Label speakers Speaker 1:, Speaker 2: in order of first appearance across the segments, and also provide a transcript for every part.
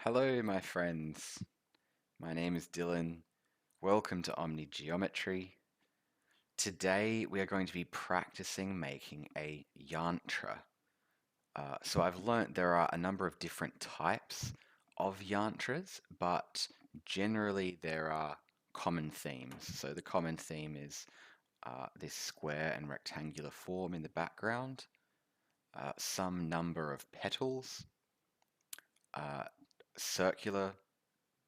Speaker 1: Hello, my friends. My name is Dylan. Welcome to OmniGeometry. Today we are going to be practicing making a yantra. So I've learnt there are a number of different types of yantras, but generally there are common themes. So the common theme is this square and rectangular form in the background, some number of petals, uh, circular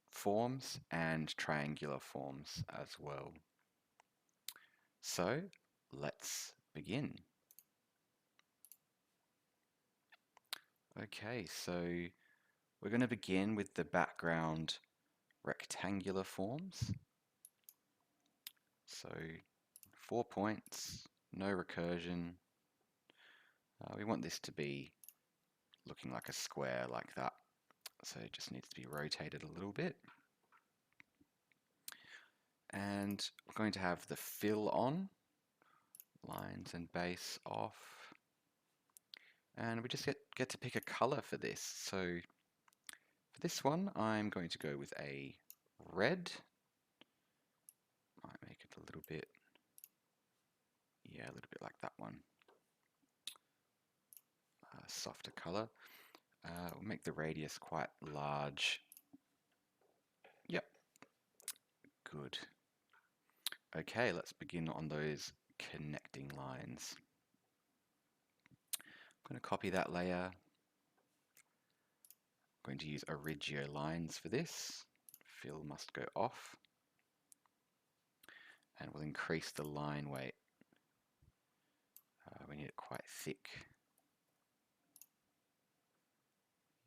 Speaker 1: forms and triangular forms as well. So let's begin. Okay, so we're going to begin with the background rectangular forms. So 4 points, no recursion. We want this to be looking like a square like that. So it just needs to be rotated a little bit. And we're going to have the fill on, lines and base off. And we just get to pick a color for this. So for this one, I'm going to go with a red. Might make it a little bit, yeah, a little bit like that one. Softer color. We'll make the radius quite large. Yep, good. Okay, let's begin on those connecting lines. I'm going to copy that layer. I'm going to use Origio lines for this. Fill must go off. And we'll increase the line weight. We need it quite thick.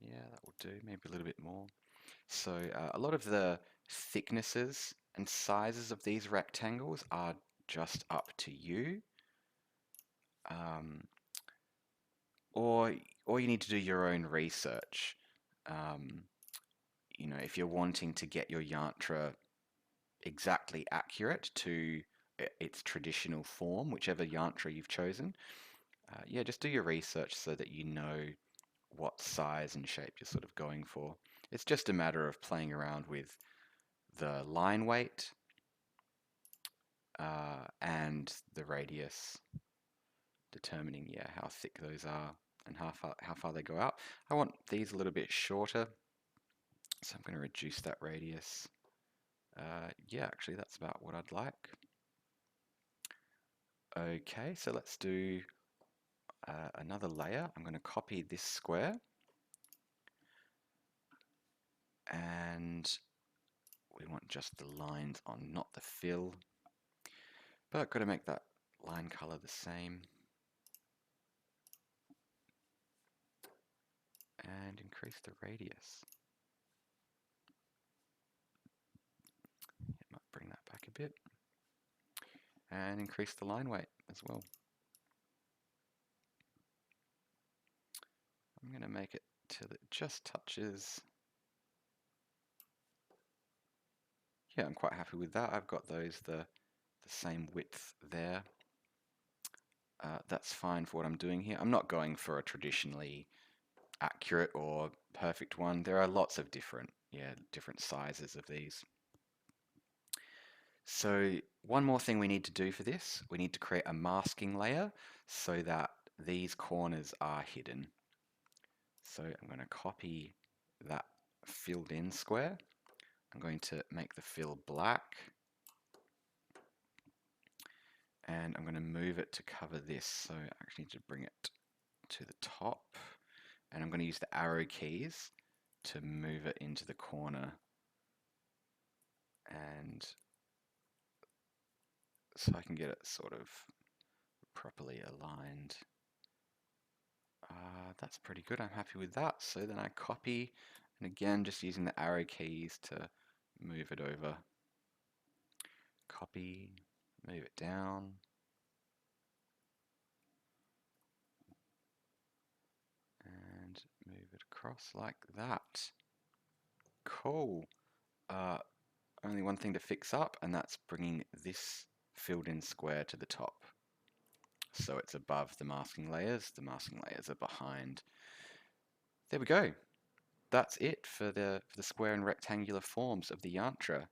Speaker 1: Yeah, that will do, maybe a little bit more. So a lot of the thicknesses and sizes of these rectangles are just up to you. Um, or, or you need to do your own research. Um, if you're wanting to get your yantra exactly accurate to its traditional form, whichever yantra you've chosen, yeah, just do your research so that you know what size and shape you're sort of going for. It's just a matter of playing around with the line weight and the radius, determining, yeah, how thick those are and how far they go out. I want these a little bit shorter, so I'm going to reduce that radius. Yeah, actually that's about what I'd like. Okay, so let's do another layer. I'm going to copy this square and we want just the lines on, not the fill. But I've got to make that line color the same. And increase the radius. It might bring that back a bit. And increase the line weight as well. I'm going to make it till it just touches. Yeah, I'm quite happy with that. I've got those the same width there. That's fine for what I'm doing here. I'm not going for a traditionally accurate or perfect one. There are lots of different sizes of these. So one more thing we need to do for this, we need to create a masking layer so that these corners are hidden. So I'm going to copy that filled in square. I'm going to make the fill black. And I'm going to move it to cover this. So I actually need to bring it to the top. And I'm going to use the arrow keys to move it into the corner. And so I can get it sort of properly aligned. That's pretty good. I'm happy with that. So then I copy, and again, just using the arrow keys to move it over. Copy, move it down. And move it across like that. Cool. Only one thing to fix up, and that's bringing this filled in square to the top. So it's above the masking layers are behind. There we go. that's it for the square and rectangular forms of the Yantra.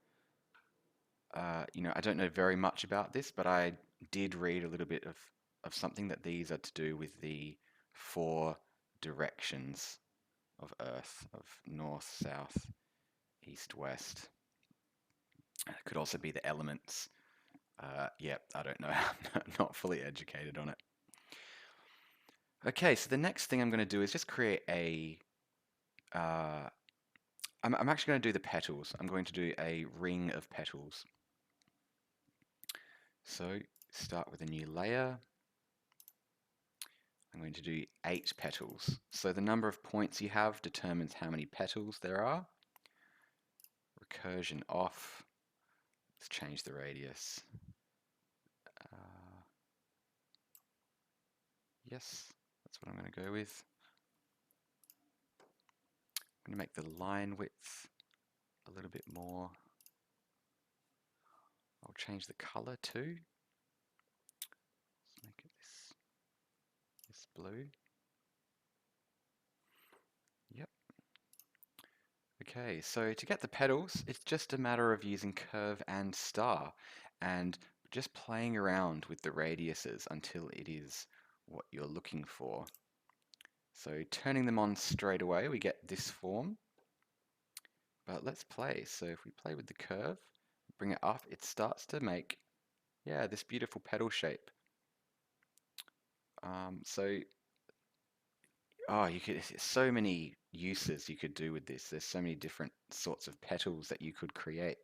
Speaker 1: I don't know very much about this, but I did read a little bit of something that these are to do with the four directions of Earth, of north, south, east, west. It could also be the elements. Yep, I don't know. I'm not fully educated on it. Okay, so the next thing I'm going to do is just create a. I'm actually going to do the petals. I'm going to do a ring of petals. So start with a new layer. I'm going to do 8 petals. So the number of points you have determines how many petals there are. Recursion off. Let's change the radius. Yes, that's what I'm going to go with. I'm going to make the line width a little bit more. I'll change the color too. Let's make it this blue. Yep. Okay, so to get the petals, it's just a matter of using curve and star and just playing around with the radiuses until it is what you're looking for. So turning them on straight away, we get this form. But let's play. So if we play with the curve, bring it up, it starts to make, yeah, this beautiful petal shape. You could, so many uses you could do with this. There's so many different sorts of petals that you could create.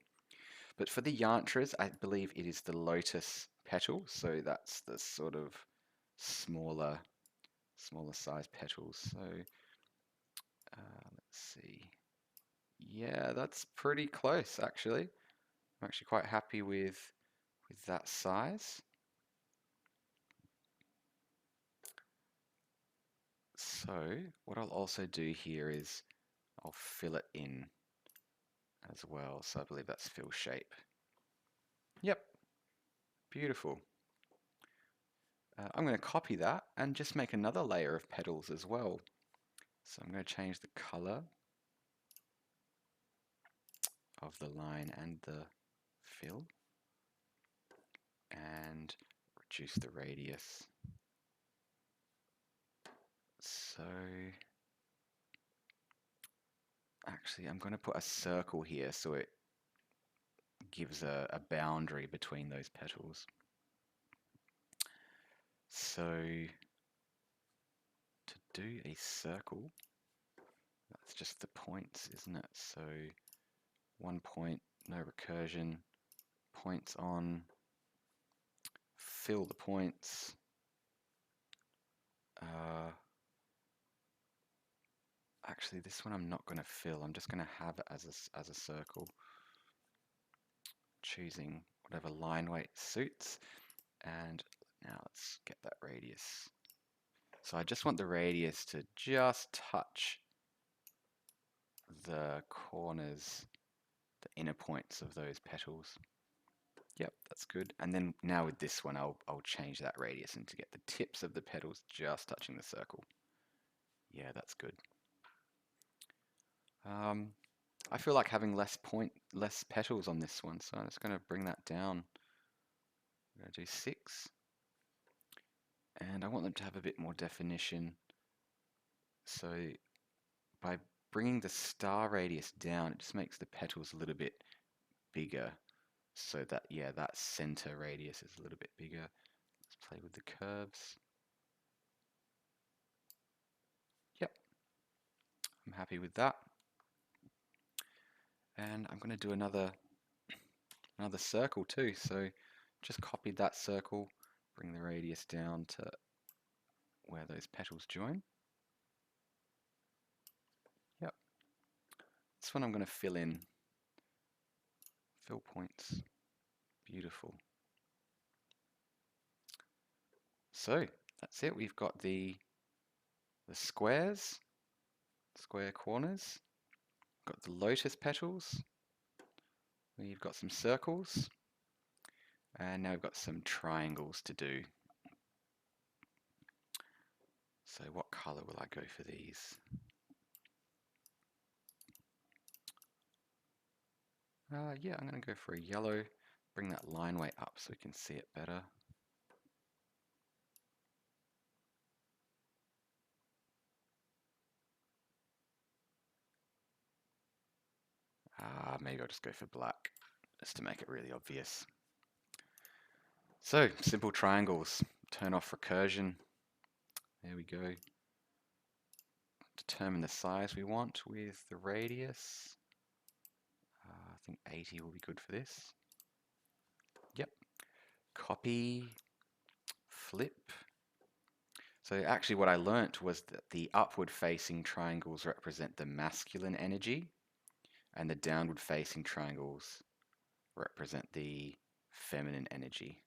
Speaker 1: But for the yantras, I believe it is the lotus petal. So that's the sort of smaller size petals. So let's see. Yeah, that's pretty close actually. I'm actually quite happy with that size. So what I'll also do here is I'll fill it in as well. So I believe that's fill shape. Yep, beautiful. I'm going to copy that and just make another layer of petals as well. So I'm going to change the color of the line and the fill and reduce the radius. So actually I'm going to put a circle here so it gives a boundary between those petals. So to do a circle, that's just the points, isn't it? So 1 point, no recursion, points on, fill the points. Actually, this one I'm not going to fill. I'm just going to have it as a circle, choosing whatever line weight suits. And now let's get that radius. So I just want the radius to just touch the corners, the inner points of those petals. Yep, that's good. And then now with this one, I'll change that radius and to get the tips of the petals just touching the circle. Yeah, that's good. I feel like having less petals on this one, so I'm just going to bring that down. I'm going to do 6. And I want them to have a bit more definition. So by bringing the star radius down, it just makes the petals a little bit bigger. So that, yeah, that center radius is a little bit bigger. Let's play with the curves. Yep, I'm happy with that. And I'm going to do another circle too. So just copy that circle, bring the radius down to where those petals join. Yep. This one I'm going to fill in. Fill points. Beautiful. So that's it. We've got the squares, square corners. Got the lotus petals. We've got some circles. And now we've got some triangles to do. So what color will I go for these? Yeah, I'm going to go for a yellow. Bring that line weight up so we can see it better. Maybe I'll just go for black, just to make it really obvious. So, simple triangles. Turn off recursion. There we go. Determine the size we want with the radius. I think 80 will be good for this. Yep. Copy, flip. So actually what I learnt was that the upward facing triangles represent the masculine energy and the downward facing triangles represent the feminine energy.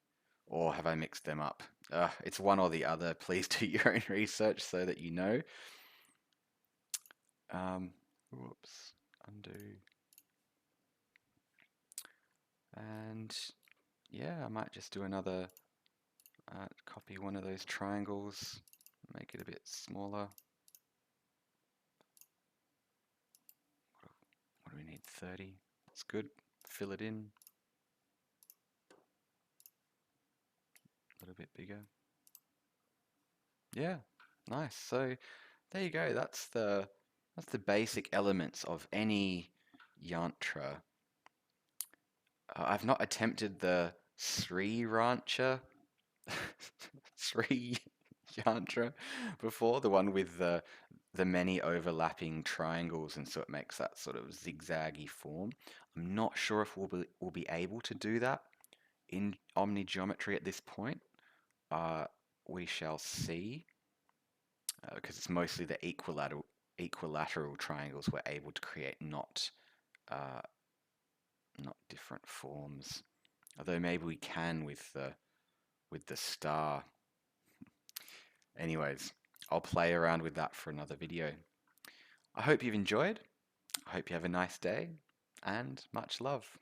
Speaker 1: Or have I mixed them up? It's one or the other. Please do your own research so that you know. Whoops, undo. And yeah, I might just do another, copy one of those triangles, make it a bit smaller. What do we need? 30. That's good. Fill it in. A little bit bigger. Yeah, nice. So there you go. That's the basic elements of any yantra. I've not attempted the Sri Rancha, Sri Yantra before, the one with the many overlapping triangles, and so it makes that sort of zigzaggy form. I'm not sure if we'll be able to do that in OmniGeometry at this point. We shall see, because it's mostly the equilateral triangles we're able to create, uh, not different forms. Although maybe we can with the star. Anyways, I'll play around with that for another video. I hope you've enjoyed. I hope you have a nice day, and much love.